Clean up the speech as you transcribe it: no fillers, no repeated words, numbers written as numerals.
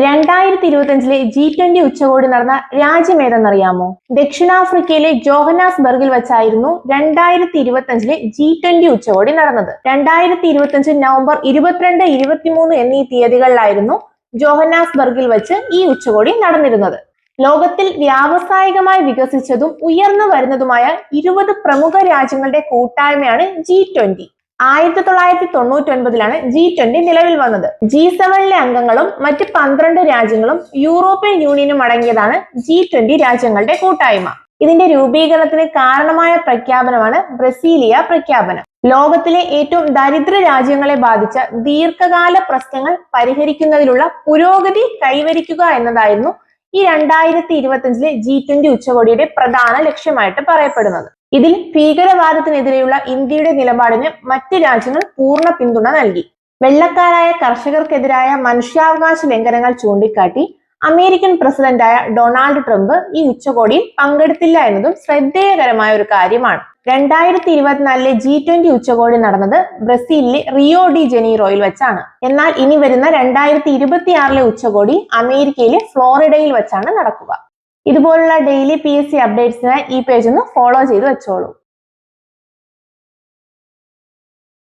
2025 G20 ഉച്ചകോടി നടന്ന രാജ്യം ഏതെന്നറിയാമോ? ദക്ഷിണാഫ്രിക്കയിലെ ജോഹന്നാസ്ബർഗിൽ വെച്ചായിരുന്നു 2025 G20 ഉച്ചകോടി നടന്നത്. 2025 നവംബർ 22, 23 എന്നീ തീയതികളിലായിരുന്നു ജോഹന്നാസ്ബർഗിൽ വെച്ച് ഈ ഉച്ചകോടി നടന്നിരുന്നത്. ലോകത്തിൽ വ്യാവസായികമായി വികസിച്ചതും ഉയർന്നു വരുന്നതുമായ 20 പ്രമുഖ രാജ്യങ്ങളുടെ കൂട്ടായ്മയാണ് G20. 1999 G20 നിലവിൽ വന്നത്. G7 അംഗങ്ങളും മറ്റ് 12 രാജ്യങ്ങളും യൂറോപ്യൻ യൂണിയനും അടങ്ങിയതാണ് G20 രാജ്യങ്ങളുടെ കൂട്ടായ്മ. ഇതിന്റെ രൂപീകരണത്തിന് കാരണമായ പ്രഖ്യാപനമാണ് ബ്രസീലിയ പ്രഖ്യാപനം. ലോകത്തിലെ ഏറ്റവും ദരിദ്ര രാജ്യങ്ങളെ ബാധിച്ച ദീർഘകാല പ്രശ്നങ്ങൾ പരിഹരിക്കുന്നതിലുള്ള പുരോഗതി കൈവരിക്കുക എന്നതായിരുന്നു ഈ 2025 G20 ഉച്ചകോടിയുടെ പ്രധാന ലക്ഷ്യമായിട്ട് പറയപ്പെടുന്നത്. ഇതിൽ ഭീകരവാദത്തിനെതിരെയുള്ള ഇന്ത്യയുടെ നിലപാടിന് മറ്റ് രാജ്യങ്ങൾ പൂർണ്ണ പിന്തുണ നൽകി. വെള്ളക്കാരായ കർഷകർക്കെതിരായ മനുഷ്യാവകാശ ലംഘനങ്ങൾ ചൂണ്ടിക്കാട്ടി അമേരിക്കൻ പ്രസിഡന്റായ ഡൊണാൾഡ് ട്രംപ് ഈ ഉച്ചകോടിയിൽ പങ്കെടുത്തില്ല എന്നതും ശ്രദ്ധേയകരമായ ഒരു കാര്യമാണ്. 2024 G20 ഉച്ചകോടി നടന്നത് ബ്രസീലിലെ റിയോ ഡി ജനീറോയിൽ വെച്ചാണ്. എന്നാൽ ഇനി വരുന്ന 2026 ഉച്ചകോടി അമേരിക്കയിലെ ഫ്ലോറിഡയിൽ വെച്ചാണ് നടക്കുക. ഇതുപോലുള്ള ഡെയിലി PSC അപ്ഡേറ്റ്സിനായി ഈ പേജ് ഒന്ന് ഫോളോ ചെയ്ത് വെച്ചോളൂ.